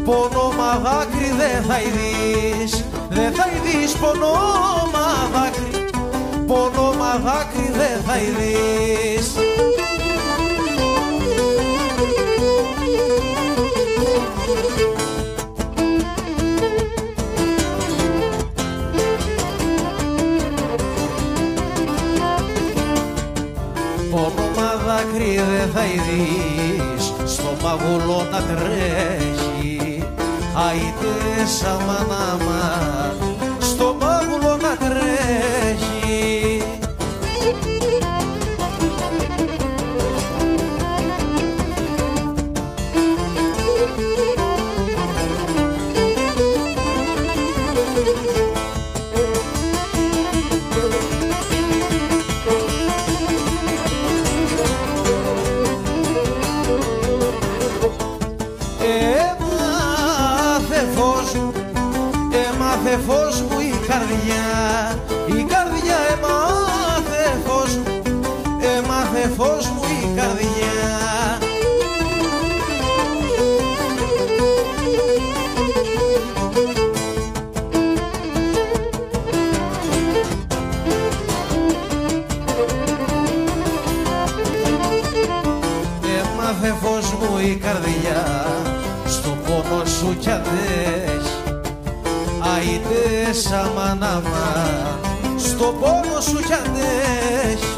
Πονόμα δάκρυ δεν θα ειδείς, δεν θα ειδείς πονόμα δάκρυ, πονόμα δάκρυ δεν θα ειδείς. Πονόμα δάκρυ δεν θα ειδείς, στο μαγουλό να τρέχει, άιτε σαν μανάμα, στο μάγουλο να τρέχει. Έμαθε φως μου η καρδιά έμαθε φως μου, έμαθε φως μου η καρδιά. Έμαθε φως μου η καρδιά, στο πόνο σου κι αντέχει, άιτε σαν μανάμα, στο πόνο σου κι αντέχει.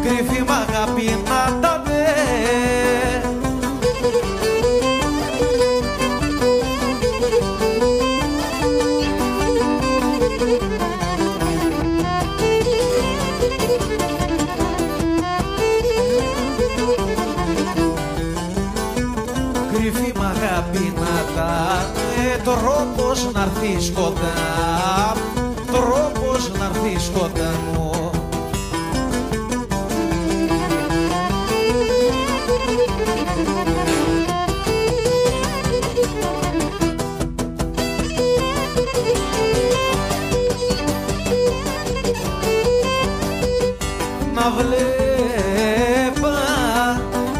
Κρυφή μ' αγάπη να τα δε, κρυφή μ' αγάπη να τα δε, τρόπος να'ρθείς κοντά, τρόπος να'ρθείς κοντά μου.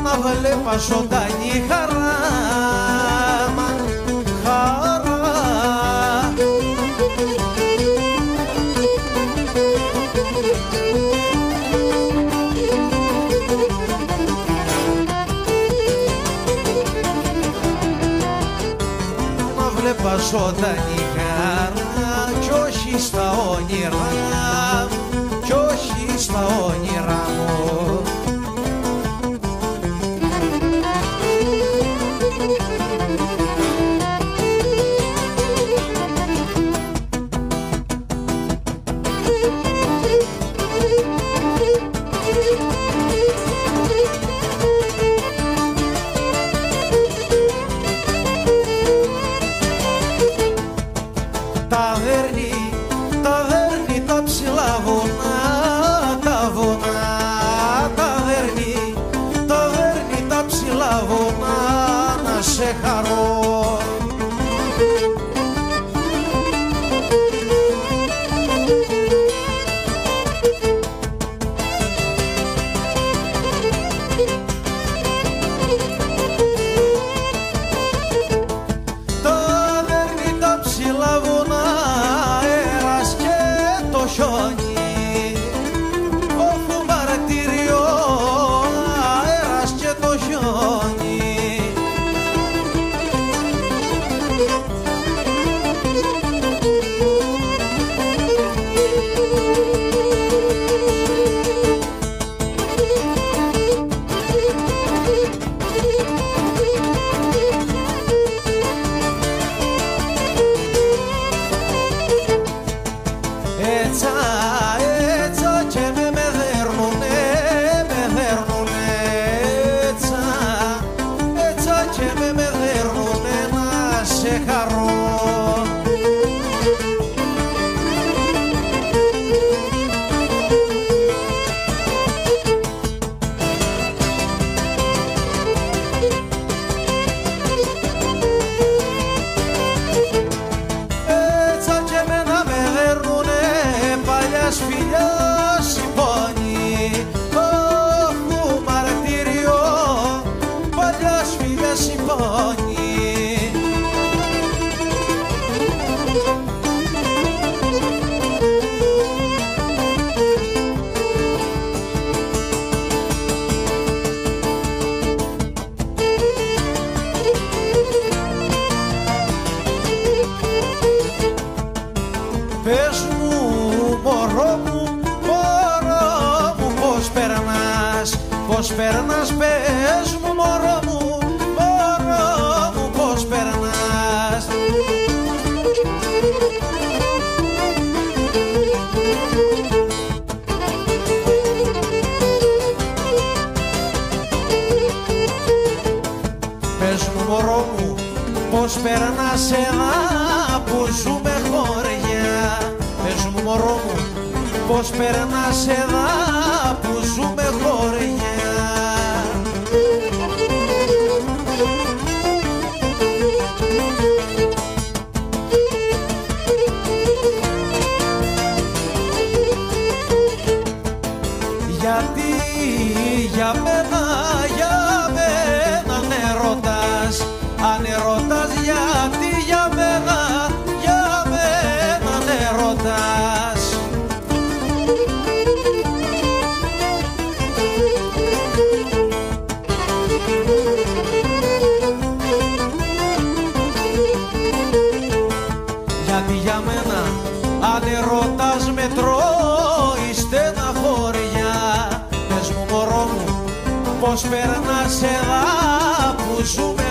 Να βλέπα ζωντανή χαρά, χαρά. Να βλέπα ζωντανή χαρά κι όχι στα όνειρα, κι όχι στα όνειρα μου. Τα δέρνει τα ψηλά βουνά, τα βουνά, τα δέρνει τα ψηλά βουνά, να σε χαρώ. Τα δέρνει τα ψηλά βουνά, αέρας και το χιόνι, όπου μαρτύριο, αέρας και το χιόνι. και με δέρνουνε να σε χαρώ. Έτσι και εμένα με δέρνουνε παλιάς φιλιάς οι πόνοι. Όχου μαρτύριο παλιάς φιλιάς οι πόνοι. Πες μου μωρό μου, πώς περνάς, πώς περνάς, πες μου μωρό μου, πώς περνάς. Πες μου μωρό μου, πώς περνάς εδώ που ζούμε χωριά. Πες μου μωρό μου, πώς περνάς εδώ που ζούμε χωριά. Γιατί για μένα αν ερωτάς, γιατί για μένα αν ερωτάς. Γιατί για μένα αν ερωτάς με τρώει στεναχώρια. Πες μου μωρό μου, πώς περνάς εδώ που ζούμε